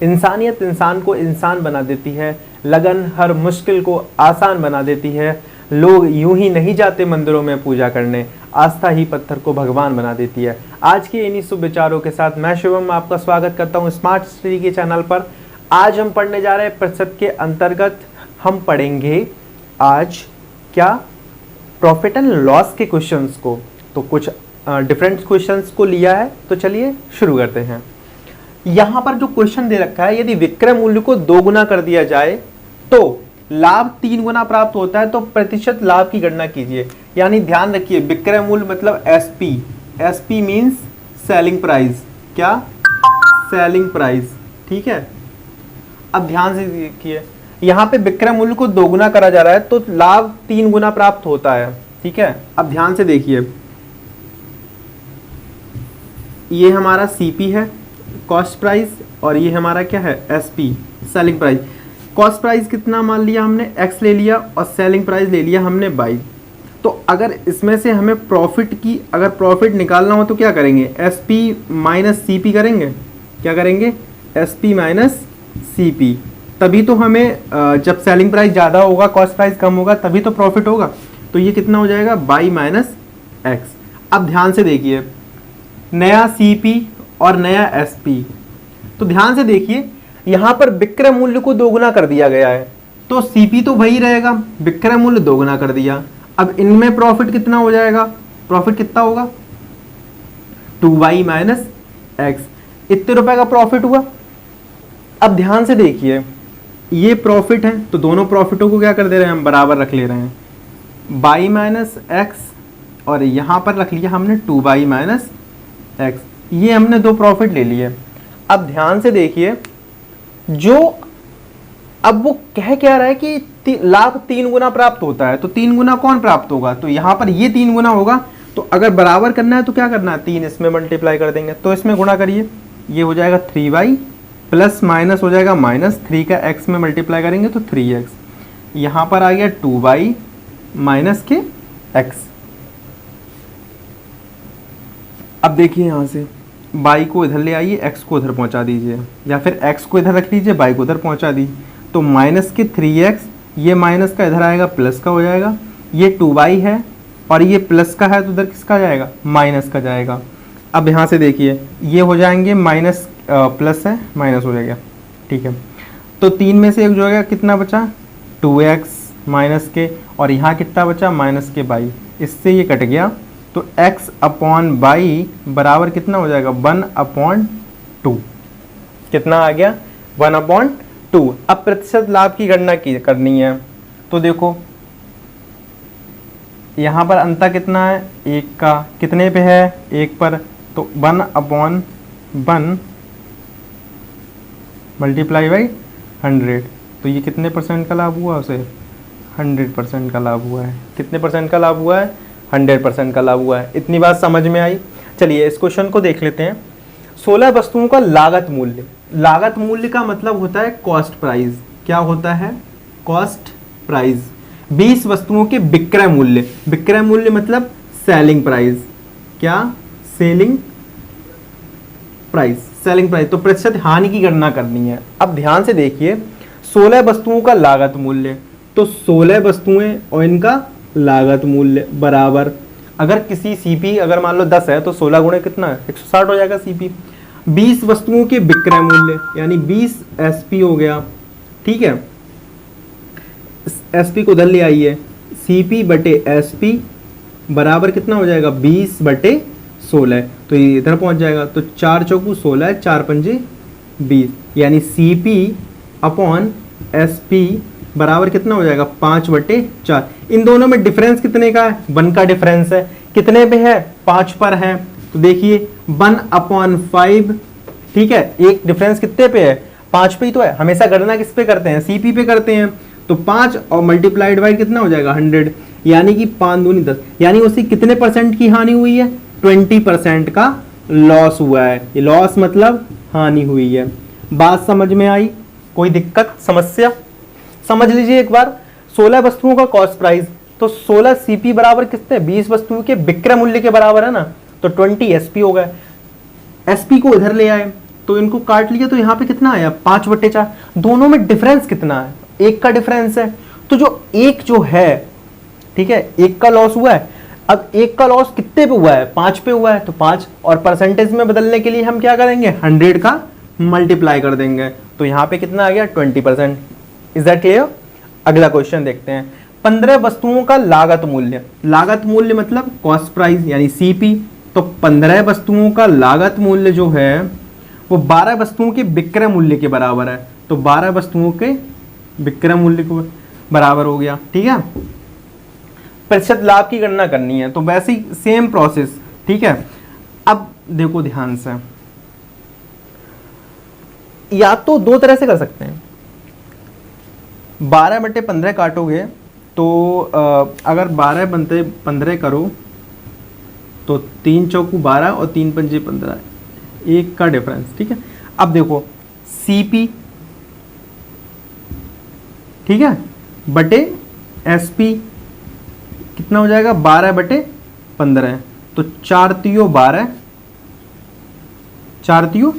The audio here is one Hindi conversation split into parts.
इंसानियत इंसान को इंसान बना देती है, लगन हर मुश्किल को आसान बना देती है। लोग यूं ही नहीं जाते मंदिरों में पूजा करने, आस्था ही पत्थर को भगवान बना देती है। आज के इन्हीं शुभ विचारों के साथ मैं शुभम आपका स्वागत करता हूं स्मार्ट स्टडी के चैनल पर। आज हम पढ़ने जा रहे हैं प्रतिशत के अंतर्गत हम पढ़ेंगे आज क्या, प्रॉफिट एंड लॉस के क्वेश्चंस को। तो कुछ डिफरेंट क्वेश्चंस को लिया है, तो चलिए शुरू करते हैं। यहां पर जो क्वेश्चन दे रखा है, यदि विक्रय मूल्य को 2 गुना कर दिया जाए तो लाभ 3 गुना प्राप्त होता है, तो प्रतिशत लाभ की गणना कीजिए। यानी ध्यान रखिए, विक्रय मूल्य मतलब SP, SP means selling price. क्या? Selling price. ठीक है, अब ध्यान से देखिए, यहां पे विक्रय मूल्य को 2 गुना करा जा रहा है तो लाभ 3 गुना प्राप्त होता है। ठीक है, अब ध्यान से देखिए, ये हमारा सीपी है कॉस्ट प्राइस, और ये हमारा क्या है SP selling price. Cost price कितना मान लिया हमने, एक्स ले लिया, और सेलिंग प्राइस ले लिया हमने वाई। तो अगर इसमें से हमें प्रॉफिट की, अगर प्रॉफिट निकालना हो तो क्या करेंगे, एसपी माइनस सीपी करेंगे। क्या करेंगे? SP minus CP. तभी तो हमें जब सेलिंग प्राइस ज़्यादा होगा, कॉस्ट प्राइस कम होगा, तभी तो प्रॉफिट होगा। तो ये कितना हो जाएगा, वाई माइनस एक्स। अब ध्यान से देखिए, नया सीपी और नया एसपी। तो ध्यान से देखिए, यहां पर विक्रय मूल्य को 2 गुना कर दिया गया है, तो सीपी तो वही रहेगा, विक्रय मूल्य 2 गुना कर दिया। अब इनमें प्रॉफिट कितना हो जाएगा, प्रॉफिट कितना होगा, 2y माइनस एक्स। इतने रुपए का प्रॉफिट हुआ। अब ध्यान से देखिए, ये प्रॉफिट है तो दोनों प्रॉफिटों को क्या कर दे रहे हैं, हम बराबर रख ले रहे हैं, y माइनस एक्स, और यहां पर रख लिया हमने 2y माइनस एक्स। ये हमने 2 प्रॉफिट ले लिए। अब ध्यान से देखिए, जो अब वो कह क्या रहा है कि लाभ 3 गुना प्राप्त होता है, तो 3 गुना कौन प्राप्त होगा, तो यहां पर ये 3 गुना होगा। तो अगर बराबर करना है तो क्या करना है, 3 इसमें मल्टीप्लाई कर देंगे, तो इसमें गुणा करिए, ये हो जाएगा 3y प्लस माइनस हो जाएगा माइनस 3 का x में मल्टीप्लाई करेंगे तो 3x। यहां पर आ गया 2y माइनस के x। अब देखिए, यहां से y को इधर ले आइए, x को इधर पहुंचा दीजिए, या फिर x को इधर रख लीजिए, y को इधर पहुंचा दीजिए। तो माइनस के 3x, ये माइनस का इधर आएगा, प्लस का हो जाएगा। ये 2y है और ये प्लस का है, तो इधर किसका जाएगा, माइनस का जाएगा। अब यहाँ से देखिए, ये हो जाएंगे माइनस, प्लस है माइनस हो जाएगा। ठीक है, तो 3 में से एक जो है कितना बचा, 2x माइनस के, और यहाँ कितना बचा, माइनस के y। इससे ये कट गया, तो x अपॉन वाई बराबर कितना हो जाएगा, 1/2। कितना आ गया, 1/2। अब प्रतिशत लाभ की गणना करनी है, तो देखो यहाँ पर अंतर कितना है, 1 का, कितने पे है, 1 पर, तो 1/1 मल्टीप्लाई बाई 100। तो ये कितने परसेंट का लाभ हुआ, उसे 100% का लाभ हुआ है। कितने परसेंट का लाभ हुआ है, 100% का लाभ हुआ है। इतनी बात समझ में आई। चलिए इस क्वेश्चन को देख लेते हैं। 16 वस्तुओं का लागत मूल्य। लागत मूल्य का मतलब होता है कॉस्ट प्राइस। क्या होता है, कॉस्ट प्राइस। 20 वस्तुओं के विक्रय मूल्य। विक्रय मूल्य मतलब सेलिंग प्राइस। क्या, सेलिंग प्राइस, सेलिंग प्राइस। तो प्रतिशत हानि की गणना करनी है। अब ध्यान से देखिए, 16 वस्तुओं का लागत मूल्य, तो 16 वस्तुएं और इनका लागत मूल्य बराबर, अगर किसी सीपी अगर मान लो 10 है तो 16 गुणे कितना है, 160 हो जाएगा सीपी। 20 वस्तुओं के विक्रय मूल्य यानी 20 एसपी हो गया। ठीक है, एसपी को उधर ले आइए, सीपी बटे एसपी बराबर कितना हो जाएगा, 20/16। तो ये इधर पहुंच जाएगा, तो 4 चौकू 16, 4 पंजे 20, यानी सीपी अपॉन एसपी बराबर कितना हो जाएगा, 5/4। इन दोनों में डिफरेंस कितने का है, 1 का डिफरेंस है। कितने पे है, 5 पर है, तो देखिए 1/5। ठीक है, एक डिफरेंस कितने पे है, 5 पे ही तो है। हमेशा गणना किस पे करते हैं, सीपी पे करते हैं। तो 5 और मल्टीप्लाइड बाई कितना हो जाएगा, 100, यानी कि 5 दूनी 10, यानी उसकी कितने परसेंट की हानि हुई है, 20% का लॉस हुआ है। ये लॉस मतलब हानि हुई है। बात समझ में आई, कोई दिक्कत समस्या? समझ लीजिए एक बार, 16 वस्तुओं का कॉस्ट प्राइस, तो 16 सीपी बराबर कितने, 20 वस्तुओं के विक्रय मूल्य के बराबर है ना, तो 20 एसपी हो गए। एसपी को इधर ले आए, तो इनको काट लिया तो यहाँ पे कितना आया 5/4। दोनों में डिफरेंस कितना है, एक का डिफरेंस है। तो जो एक जो है, ठीक है, एक का लॉस हुआ है। अब एक का लॉस कितने पे हुआ है, 5 पे हुआ है, तो 5, और परसेंटेज में बदलने के लिए हम क्या करेंगे, 100 का मल्टीप्लाई कर देंगे। तो यहाँ पे कितना आ गया 20%। Is that clear? अगला क्वेश्चन देखते हैं। 15 वस्तुओं का लागत मूल्य, लागत मूल्य मतलब कॉस्ट प्राइस यानी सीपी। तो 15 वस्तुओं का लागत मूल्य जो है वो 12 वस्तुओं के विक्रय मूल्य के बराबर है। तो 12 वस्तुओं के विक्रय मूल्य को बराबर हो गया, ठीक है। प्रतिशत लाभ की गणना करनी है, तो वैसे ही सेम प्रोसेस, ठीक है। अब देखो ध्यान से, या तो दो तरह से कर सकते हैं। 12/15 काटोगे तो अगर 12/15 करो तो 3 चौकू 12 और 3 पंजे 15, एक का डिफरेंस, ठीक है। अब देखो सीपी, ठीक है, बटे एसपी कितना हो जाएगा 12/15। तो 4 तियो 12, 4 तियो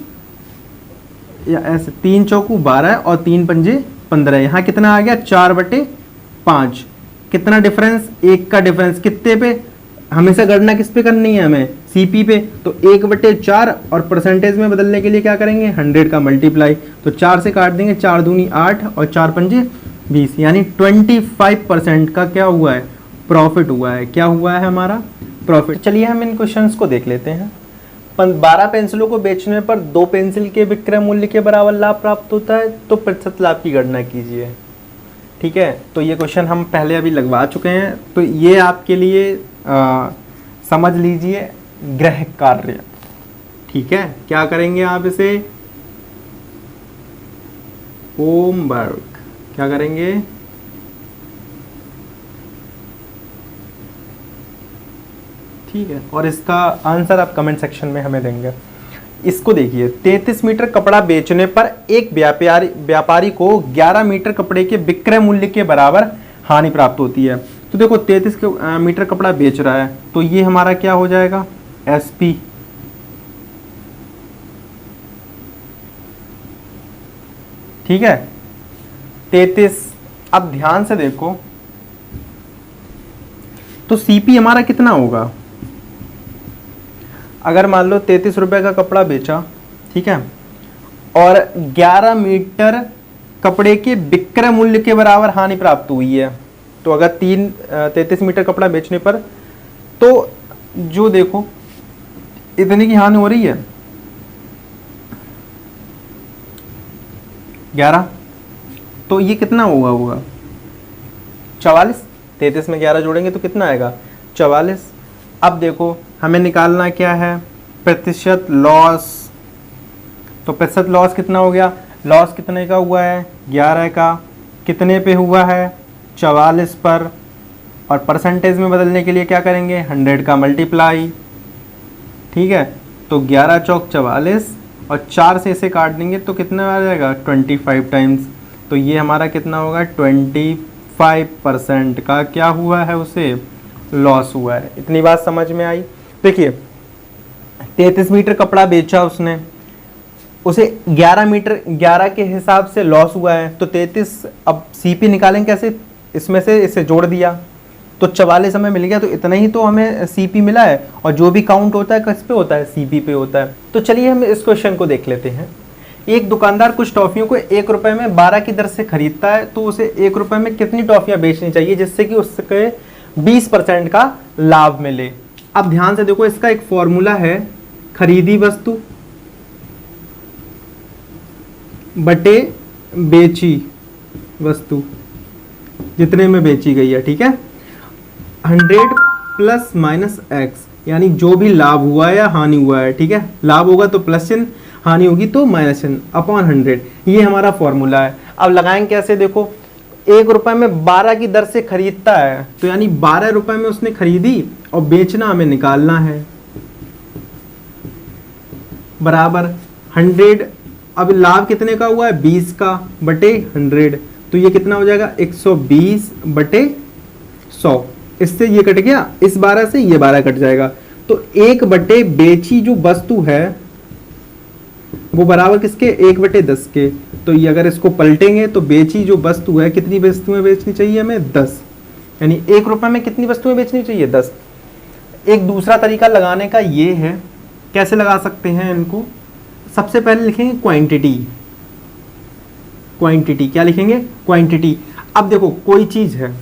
या ऐसे 3 चौकू 12 और 3 पंजे 15। यहाँ कितना आ गया 4/5। कितना डिफरेंस, एक का डिफरेंस। कितने पे, हमेशा गणना किस पे करनी है हमें, सीपी पे। तो 1/4 और परसेंटेज में बदलने के लिए क्या करेंगे 100 का मल्टीप्लाई। तो 4 से काट देंगे, 4 दूनी 8 और 4 पंजे 20, यानी 25% का क्या हुआ है, प्रॉफिट हुआ है। क्या हुआ है हमारा, प्रॉफिट। चलिए हम इन क्वेश्चंस को देख लेते हैं। 12 पेंसिलों को बेचने पर 2 पेंसिल के विक्रय मूल्य के बराबर लाभ प्राप्त होता है, तो प्रतिशत लाभ की गणना कीजिए, ठीक है। तो ये क्वेश्चन हम पहले अभी लगवा चुके हैं, तो ये आपके लिए समझ लीजिए गृह कार्य, ठीक है। क्या करेंगे आप इसे, होमवर्क, क्या करेंगे, ठीक है। और इसका आंसर आप कमेंट सेक्शन में हमें देंगे। इसको देखिए, 33 मीटर कपड़ा बेचने पर एक व्यापारी को 11 मीटर कपड़े के विक्रय मूल्य के बराबर हानि प्राप्त होती है। तो देखो 33 मीटर कपड़ा बेच रहा है, तो ये हमारा क्या हो जाएगा एसपी, ठीक है 33। अब ध्यान से देखो, तो सीपी हमारा कितना होगा, अगर मान लो 33 रुपए का कपड़ा बेचा, ठीक है, और 11 मीटर कपड़े के विक्रय मूल्य के बराबर हानि प्राप्त हुई है। तो अगर 33 मीटर कपड़ा बेचने पर, तो जो देखो इतने की हानि हो रही है 11, तो ये कितना होगा 44। 33 में 11 जोड़ेंगे तो कितना आएगा 44। अब देखो हमें निकालना क्या है, प्रतिशत लॉस। तो प्रतिशत लॉस कितना हो गया, लॉस कितने का हुआ है 11 का, कितने पे हुआ है 44 पर, और परसेंटेज में बदलने के लिए क्या करेंगे 100 का मल्टीप्लाई, ठीक है। तो 11 चौक 44 और 4 से इसे काट देंगे तो कितना आ जाएगा 25 टाइम्स। तो ये हमारा कितना होगा 25% का क्या हुआ है, उसे लॉस हुआ है। इतनी बात समझ में आई। देखिए 33 मीटर कपड़ा बेचा उसने, उसे 11 मीटर 11 के हिसाब से लॉस हुआ है। तो 33, अब सीपी निकालेंगे कैसे, इसमें से इसे जोड़ दिया तो 44 हमें मिल गया। तो इतना ही तो हमें सीपी मिला है, और जो भी काउंट होता है किस पे होता है, सीपी पे होता है। तो चलिए हम इस क्वेश्चन को देख लेते हैं। एक दुकानदार कुछ टॉफियों को 1 रुपए में 12 की दर से खरीदता है, तो उसे 1 रुपए में कितनी टॉफियां बेचनी चाहिए जिससे कि उसके 20% का लाभ मिले। अब ध्यान से देखो, इसका एक फॉर्मूला है, खरीदी वस्तु बटे बेची वस्तु, जितने में बेची गई है, ठीक है। 100 प्लस माइनस एक्स, यानी जो भी लाभ हुआ है या हानि हुआ है, ठीक है। लाभ होगा तो प्लस चिन्ह, हानि होगी तो माइनस चिन्ह, अपॉन 100। ये हमारा फॉर्मूला है। अब लगाएंगे कैसे, देखो 1 रुपए में 12 की दर से खरीदता है, तो यानी 12 रुपए में उसने खरीदी, और बेचना हमें निकालना है, बराबर 100। अब लाभ कितने का हुआ है 20 का, बटे 100। तो ये कितना हो जाएगा 120 बटे 100। इससे ये कट गया, इस 12 से ये 12 कट जाएगा। तो 1 बटे बेची जो वस्तु है वो बराबर किसके, 1/10 के। तो ये अगर इसको पलटेंगे तो बेची जो वस्तु है, कितनी वस्तुएं बेचनी चाहिए हमें, 10, यानी 1 रुपए में कितनी वस्तुएं बेचनी चाहिए, 10। एक दूसरा तरीका लगाने का ये है, कैसे लगा सकते हैं इनको, सबसे पहले लिखेंगे क्वांटिटी। क्वांटिटी क्या लिखेंगे, क्वांटिटी। अब देखो कोई चीज है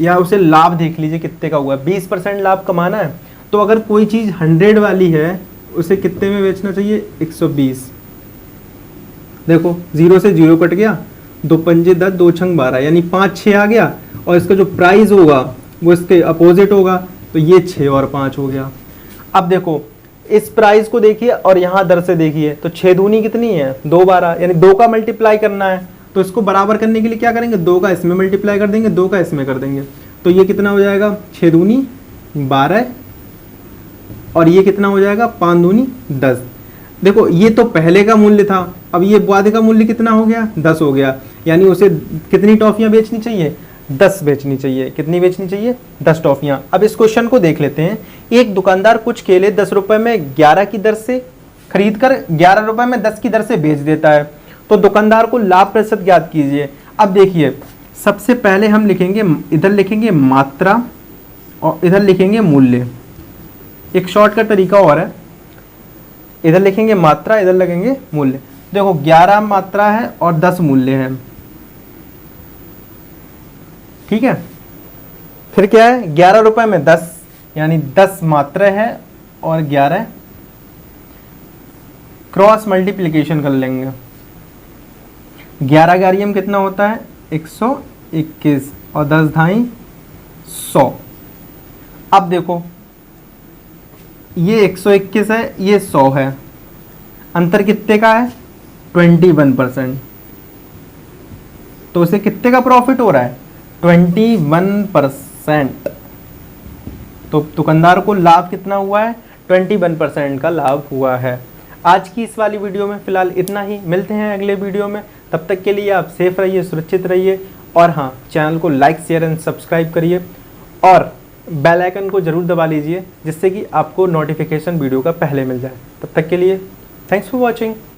या उसे लाभ देख लीजिए कितने का हुआ है, 20% लाभ कमाना है, तो अगर कोई चीज 100 वाली है उसे कितने में बेचना चाहिए, 120। देखो 0 से 0 कट गया, 2 पंजे 10, 2 छंग 12, यानी 5 6 आ गया, और इसका जो प्राइस होगा वो इसके अपोजिट होगा, तो ये 6 और 5 हो गया। अब देखो इस प्राइस को देखिए और यहाँ दर से देखिए, तो 6 दूनी कितनी है, 2 12, यानी 2 का मल्टीप्लाई करना है। तो इसको बराबर करने के लिए क्या करेंगे, 2 का इसमें मल्टीप्लाई कर देंगे, 2 का इसमें कर देंगे, तो ये कितना हो जाएगा, 6 दूनी 12, और ये कितना हो जाएगा, 5 दूनी 10। देखो ये तो पहले का मूल्य था, अब ये बाद का मूल्य कितना हो गया, 10 हो गया, यानी उसे कितनी टॉफियां बेचनी चाहिए, 10 बेचनी चाहिए। कितनी बेचनी चाहिए, 10 टॉफियां। अब इस क्वेश्चन को देख लेते हैं। एक दुकानदार कुछ केले 10 रुपए में 11 की दर से खरीद कर 11 रुपए में 10 की दर से बेच देता है, तो दुकानदार को लाभ प्रतिशत ज्ञात कीजिए। अब देखिए सबसे पहले हम लिखेंगे, इधर लिखेंगे मात्रा और इधर लिखेंगे मूल्य। एक शॉर्टकट तरीका और है, इधर लिखेंगे मात्रा, इधर लगेंगे मूल्य। देखो 11 मात्रा है और 10 मूल्य है, ठीक है। फिर क्या है, 11 रुपए में 10, यानी 10 मात्रा है और 11, क्रॉस मल्टीप्लिकेशन कर लेंगे। 11 ग्यारहम कितना होता है, 121, और 10 ढाई 100। अब देखो ये 121 है, ये 100 है, अंतर कितने का है, 21%। तो उसे कितने का प्रॉफिट हो रहा है, 21%। तो दुकानदार को लाभ कितना हुआ है, 21% का लाभ हुआ है। आज की इस वाली वीडियो में फिलहाल इतना ही, मिलते हैं अगले वीडियो में। तब तक के लिए आप सेफ रहिए, सुरक्षित रहिए, और हाँ, चैनल को लाइक शेयर एंड सब्सक्राइब करिए, और बेल आइकन को जरूर दबा लीजिए, जिससे कि आपको नोटिफिकेशन वीडियो का पहले मिल जाए। तब तक के लिए थैंक्स फॉर वॉचिंग।